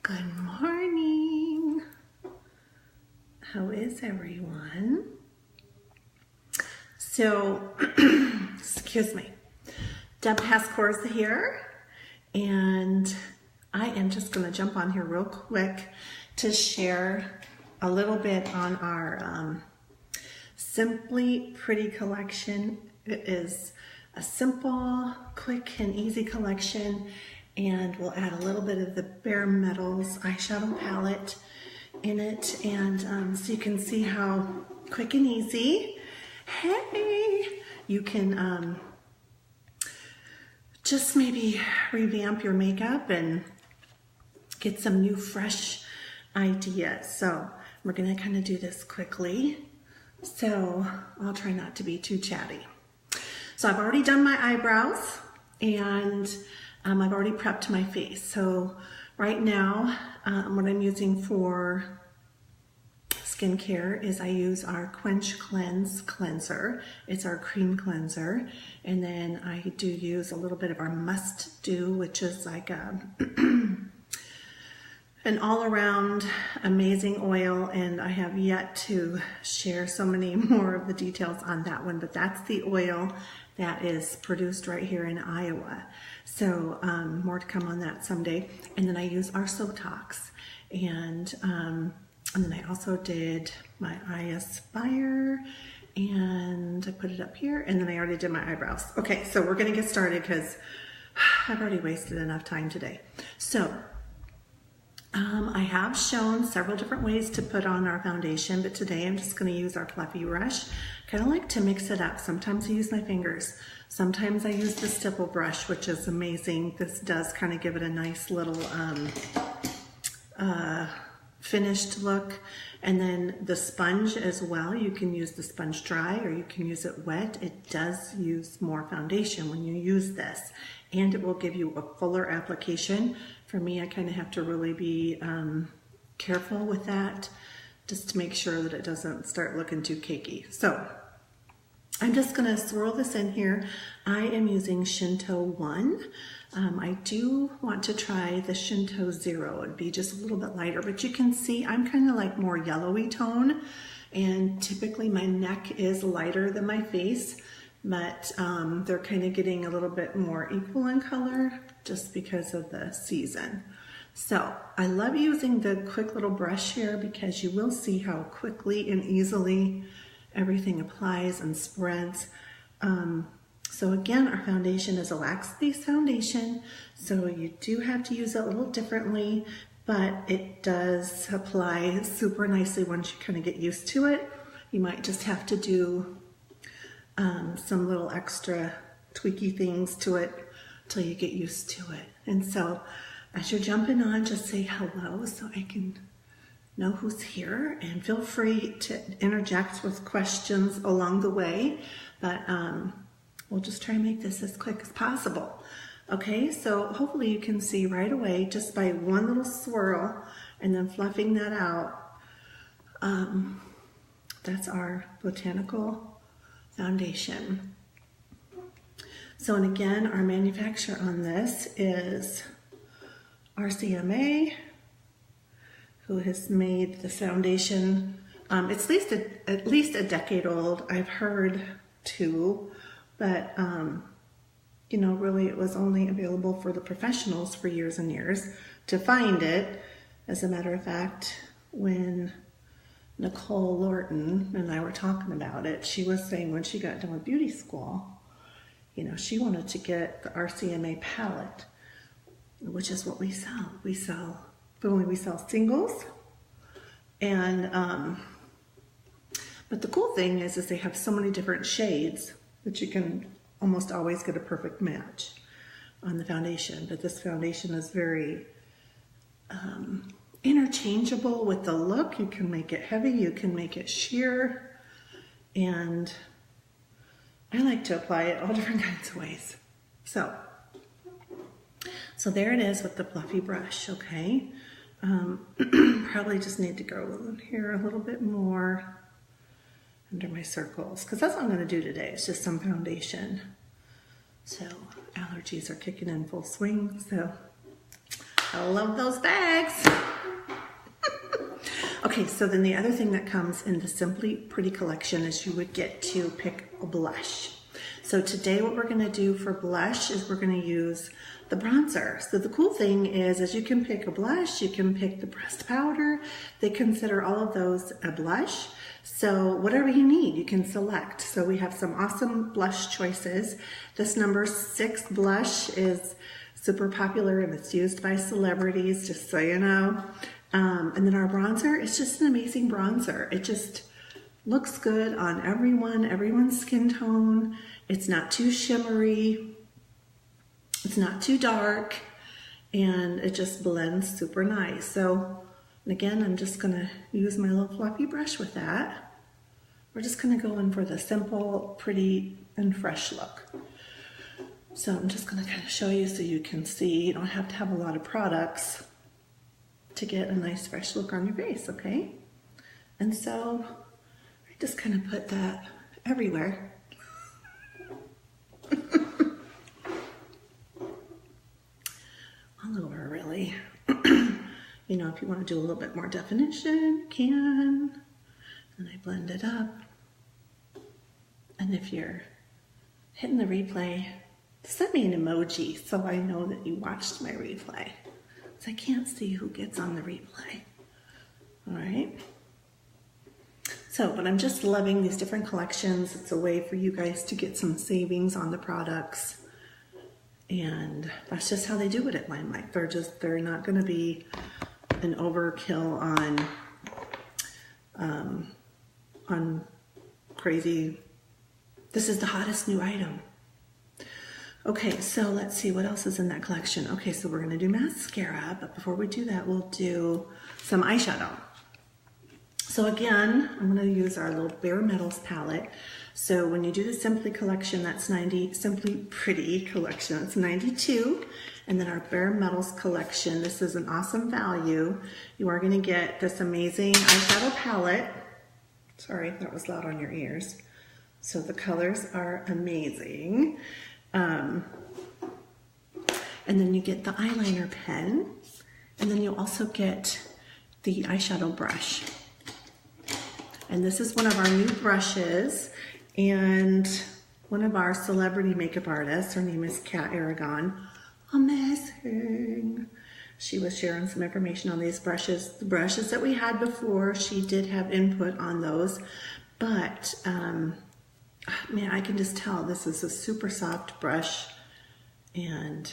Good morning. How is everyone? So, excuse me. Deb Pascorza here, and I am just going to jump on here real quick to share a little bit on our Simply Pretty collection. It is a simple, quick, and easy collection, and we'll add a little bit of the Bare Metals eyeshadow palette in it, and so you can see how quick and easy, hey, you can just maybe revamp your makeup and get some new fresh ideas. So we're gonna kind of do this quickly, so I'll try not to be too chatty. So I've already done my eyebrows, and I've already prepped my face. So right now, what I'm using for skincare is I use our Quench Cleanse cleanser. It's our cream cleanser. And then I do use a little bit of our Must Do, which is like an all-around amazing oil, and I have yet to share so many more of the details on that one, but that's the oil that is produced right here in Iowa. So more to come on that someday. And then I use our Sotox, and then I also did my Eye Aspire, and I put it up here, and then I already did my eyebrows. Okay, so we're gonna get started because I've already wasted enough time today. So I have shown several different ways to put on our foundation, but today I'm just going to use our fluffy brush. Kind of like to mix it up. Sometimes I use my fingers. Sometimes I use the stipple brush, which is amazing. This does kind of give it a nice little finished look. And then the sponge as well. You can use the sponge dry or you can use it wet. It does use more foundation when you use this, and it will give you a fuller application. For me, I kind of have to really be careful with that, just to make sure that it doesn't start looking too cakey. So I'm just going to swirl this in here. I am using Shinto 1. I do want to try the Shinto 0. It'd be just a little bit lighter, but you can see I'm kind of like more yellowy tone, and typically my neck is lighter than my face, but they're kind of getting a little bit more equal in color just because of the season. So I love using the quick little brush here because you will see how quickly and easily everything applies and spreads. So again, our foundation is a lax-based foundation, so you do have to use it a little differently, but it does apply super nicely once you kind of get used to it. You might just have to do some little extra tweaky things to it till you get used to it. And so as you're jumping on, just say hello so I can know who's here, and feel free to interject with questions along the way, but we'll just try and make this as quick as possible. Okay, so hopefully you can see right away just by one little swirl and then fluffing that out. That's our botanical foundation. So, and again, our manufacturer on this is RCMA, who has made the foundation. It's at least a decade old. I've heard two, but you know, really it was only available for the professionals for years and years to find it. As a matter of fact, when Nicole Lorton and I were talking about it, she was saying when she got done with beauty school, you know, she wanted to get the RCMA palette, which is what we sell. We sell singles, and but the cool thing is they have so many different shades that you can almost always get a perfect match on the foundation. But this foundation is very interchangeable with the look. You can make it heavy, you can make it sheer, and I like to apply it all different kinds of ways. So there it is with the fluffy brush, okay? Probably just need to go in here a little bit more under my circles, because that's what I'm going to do today. It's just some foundation. So allergies are kicking in full swing, so I love those bags. Okay, so then the other thing that comes in the Simply Pretty collection is you would get to pick a blush. So today what we're gonna do for blush is we're gonna use the bronzer. So the cool thing is you can pick a blush, you can pick the pressed powder. They consider all of those a blush. So whatever you need, you can select. So we have some awesome blush choices. This number 6 blush is super popular and it's used by celebrities, just so you know. And then our bronzer is just an amazing bronzer. It just looks good on everyone's skin tone. It's not too shimmery. It's not too dark. And it just blends super nice. So again, I'm just gonna use my little fluffy brush with that. We're just gonna go in for the simple, pretty, and fresh look. So I'm just gonna kind of show you so you can see. You don't have to have a lot of products to get a nice fresh look on your face, okay? And so I just kind of put that everywhere. All over, really. You know, if you want to do a little bit more definition, you can. And I blend it up. And if you're hitting the replay, send me an emoji so I know that you watched my replay. I can't see who gets on the replay. All right. So, but I'm just loving these different collections. It's a way for you guys to get some savings on the products. And that's just how they do it at Limelight. They're not going to be an overkill on crazy. This is the hottest new item. Okay, so let's see what else is in that collection. Okay, so we're gonna do mascara, but before we do that, we'll do some eyeshadow. So again, I'm gonna use our little Bare Metals palette. So when you do the Simply collection, that's 90, Simply Pretty collection, that's 92. And then our Bare Metals collection, this is an awesome value. You are gonna get this amazing eyeshadow palette. Sorry, that was loud on your ears. So the colors are amazing. And then you get the eyeliner pen, and then you also get the eyeshadow brush. And this is one of our new brushes, and one of our celebrity makeup artists, her name is Kat Aragon. Amazing. She was sharing some information on these brushes. The brushes that we had before, she did have input on those, but man, I can just tell this is a super soft brush and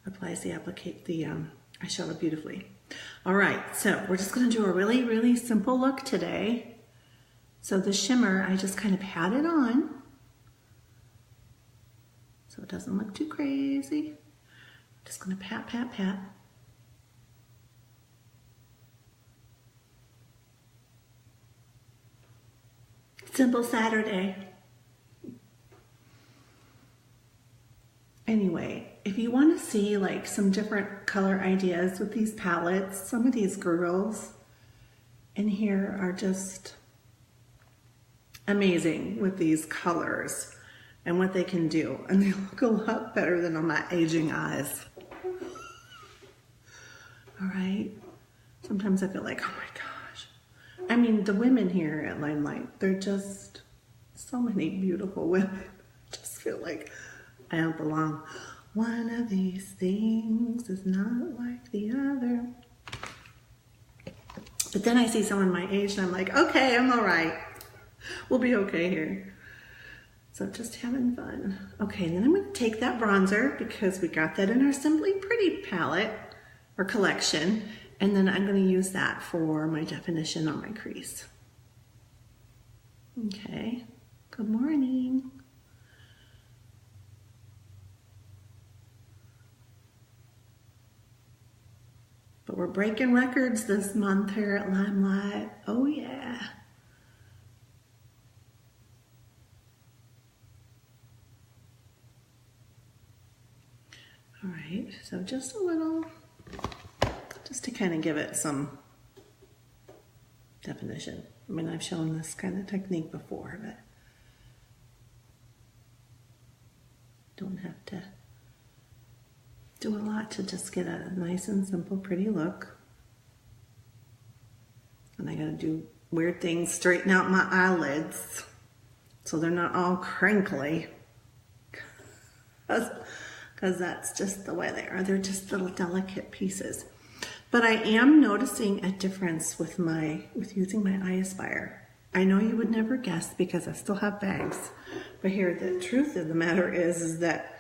applies the eyeshadow beautifully. All right, so we're just gonna do a really, really simple look today. So the shimmer, I just kind of pat it on so it doesn't look too crazy. Just gonna pat, pat, pat. Simple Saturday. Anyway, if you want to see like some different color ideas with these palettes, some of these girls in here are just amazing with these colors and what they can do. And they look a lot better than on my aging eyes. All right. Sometimes I feel like, oh my gosh. I mean, the women here at Limelight, they're just so many beautiful women. I just feel like I don't belong. One of these things is not like the other. But then I see someone my age and I'm like, okay, I'm all right. We'll be okay here. So just having fun. Okay, and then I'm gonna take that bronzer because we got that in our Simply Pretty palette or collection. And then I'm gonna use that for my definition on my crease. Okay, good morning. But we're breaking records this month here at Limelight. Oh yeah. All right, so just a little, just to kind of give it some definition. I mean, I've shown this kind of technique before, but don't have to do a lot to just get a nice and simple, pretty look. And I gotta do weird things, straighten out my eyelids so they're not all crinkly. Because that's just the way they are. They're just little delicate pieces. But I am noticing a difference with using my Eye Aspire. I know you would never guess because I still have bags. But here, the truth of the matter is that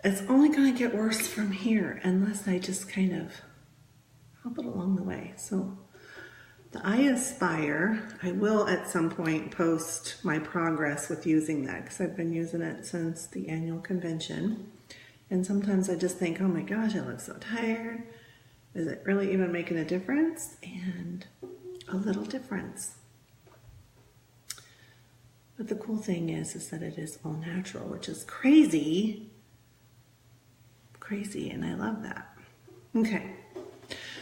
it's only going to get worse from here unless I just kind of help it along the way. So the Eye Aspire, I will at some point post my progress with using that because I've been using it since the annual convention. And sometimes I just think, oh my gosh, I look so tired. Is it really even making a difference? And a little difference. But the cool thing is that it is all natural, which is crazy. Crazy, and I love that. Okay.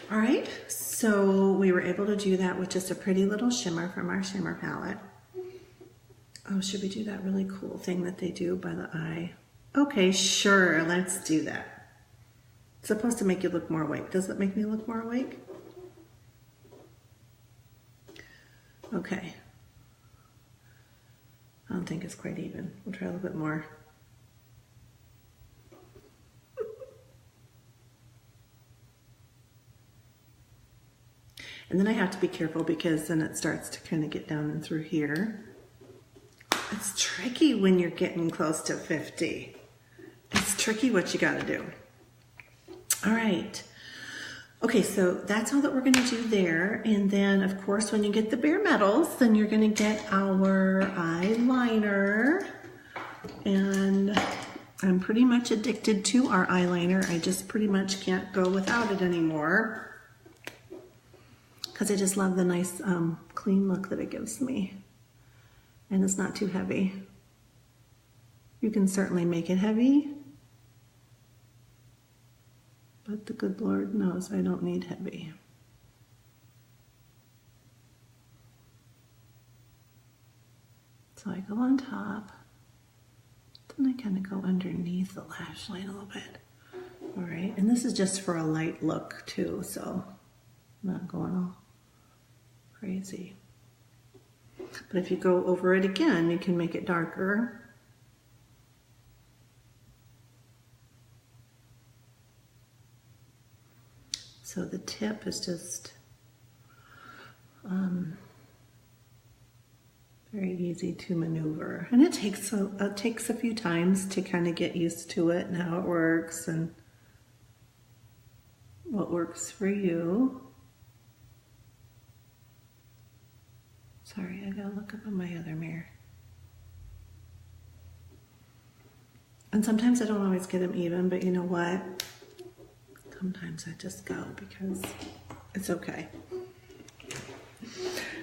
All right, so we were able to do that with just a pretty little shimmer from our shimmer palette. Oh, should we do that really cool thing that they do by the eye? Okay, sure, let's do that. It's supposed to make you look more awake. Does it make me look more awake? Okay. I don't think it's quite even. We'll try a little bit more. And then I have to be careful because then it starts to kind of get down and through here. It's tricky when you're getting close to 50. It's tricky what you got to do. All right. Okay, so that's all that we're going to do there. And then, of course, when you get the bare metals, then you're going to get our eyeliner. And I'm pretty much addicted to our eyeliner. I just pretty much can't go without it anymore. Because I just love the nice clean look that it gives me. And it's not too heavy. You can certainly make it heavy. But the good Lord knows I don't need heavy. So I go on top. Then I kind of go underneath the lash line a little bit. All right, and this is just for a light look too, so I'm not going all crazy. But if you go over it again, you can make it darker. So the tip is just very easy to maneuver. And it takes a few times to kind of get used to it and how it works and what works for you. Sorry, I gotta look up in my other mirror. And sometimes I don't always get them even, but you know what? Sometimes I just go because it's okay.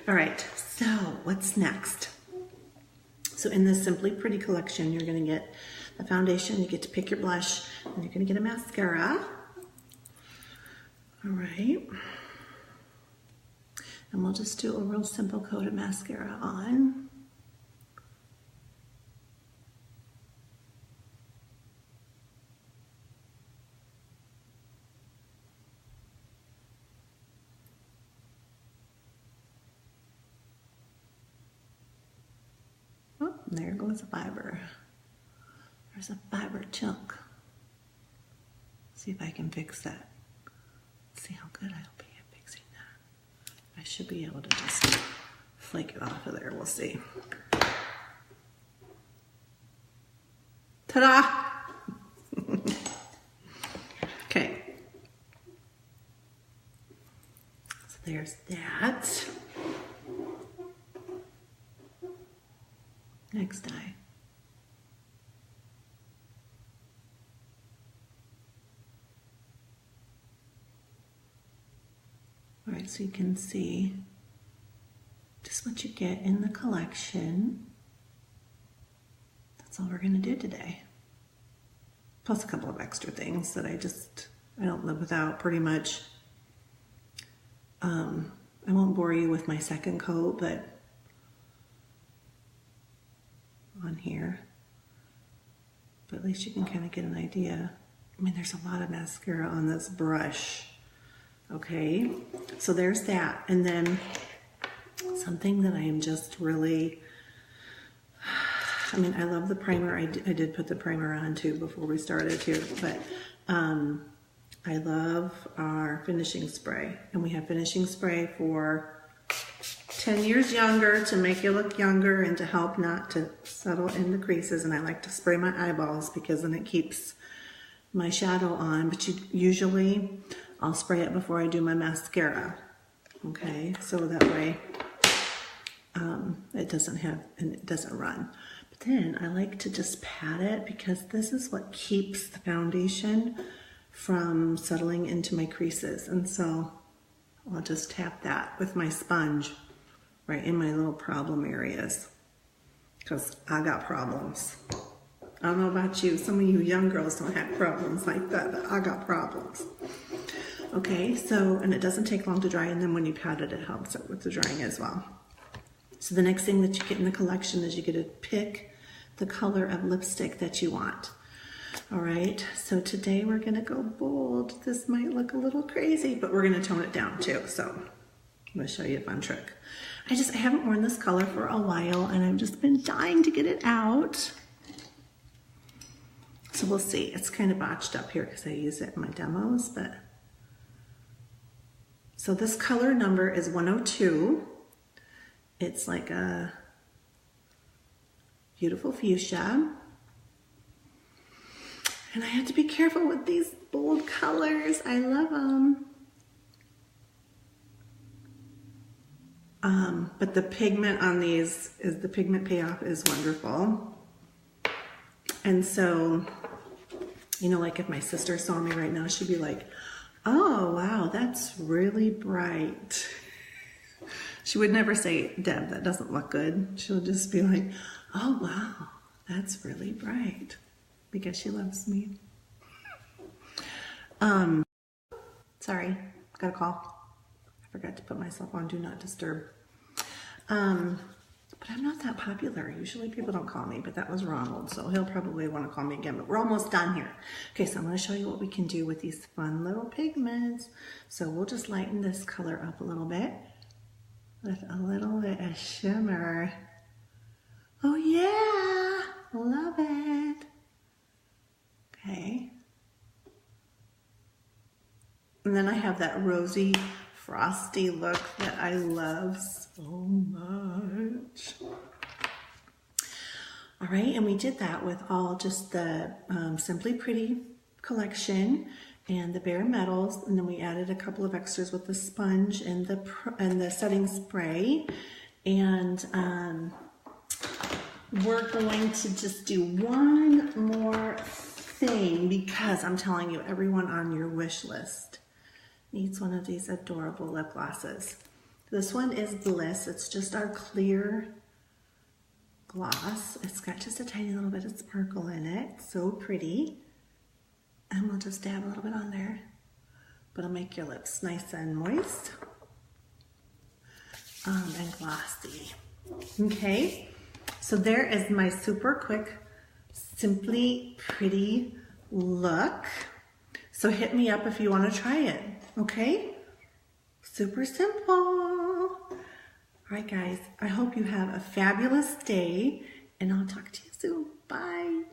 All right, so what's next? So in this Simply Pretty collection, you're gonna get the foundation, you get to pick your blush, and you're gonna get a mascara. All right. And we'll just do a real simple coat of mascara on. Oh, there goes a fiber. There's a fiber chunk. See if I can fix that. See how good I'll be at fixing that. I should be able to just flake it off of there. We'll see. Ta-da! Okay. So there's that. Next eye. All right, so you can see just what you get in the collection. That's all we're going to do today. Plus a couple of extra things that I don't live without pretty much. I won't bore you with my second coat, but on here. But at least you can kind of get an idea I mean, there's a lot of mascara on this brush. Okay, so there's that. And then something that I am just really, I mean, I love the primer. I did put the primer on too before we started here, but I love our finishing spray. And we have finishing spray for 10 years younger to make you look younger and to help not to settle in the creases. And I like to spray my eyeballs because then it keeps my shadow on, but usually I'll spray it before I do my mascara. Okay, so that way it doesn't run. But then I like to just pat it because this is what keeps the foundation from settling into my creases. And so I'll just tap that with my sponge right in my little problem areas because I got problems. I don't know about you, some of you young girls don't have problems like that, but I got problems. Okay, so, and it doesn't take long to dry, and then when you pat it, it helps it with the drying as well. So the next thing that you get in the collection is you get to pick the color of lipstick that you want. All right, so today we're gonna go bold. This might look a little crazy, but we're gonna tone it down too, so I'm gonna show you a fun trick. I haven't worn this color for a while, and I've just been dying to get it out. So we'll see. It's kind of botched up here because I use it in my demos, but. So this color number is 102. It's like a beautiful fuchsia. And I have to be careful with these bold colors. I love them. But the pigment on these the pigment payoff is wonderful. And so, you know, like if my sister saw me right now, she'd be like, oh, wow, that's really bright. She would never say, Deb, that doesn't look good. She'll just be like, oh, wow, that's really bright. Because she loves me. Sorry, got a call. I forgot to put myself on Do Not Disturb. But I'm not that popular. Usually people don't call me, but that was Ronald, so he'll probably want to call me again, but we're almost done here. Okay, so I'm going to show you what we can do with these fun little pigments. So we'll just lighten this color up a little bit with a little bit of shimmer. Oh yeah, love it. Okay. And then I have that rosy, frosty look that I love so much. All right, and we did that with all just the Simply Pretty collection and the bare metals, and then we added a couple of extras with the sponge and the setting spray. And we're going to just do one more thing because I'm telling you, everyone on your wish list needs one of these adorable lip glosses. This one is Bliss. It's just our clear gloss. It's got just a tiny little bit of sparkle in it. So pretty. And we'll just dab a little bit on there. But it'll make your lips nice and moist. And glossy. Okay. So there is my super quick, Simply Pretty look. So hit me up if you want to try it. Okay? Super simple. All right, guys. I hope you have a fabulous day, and I'll talk to you soon. Bye.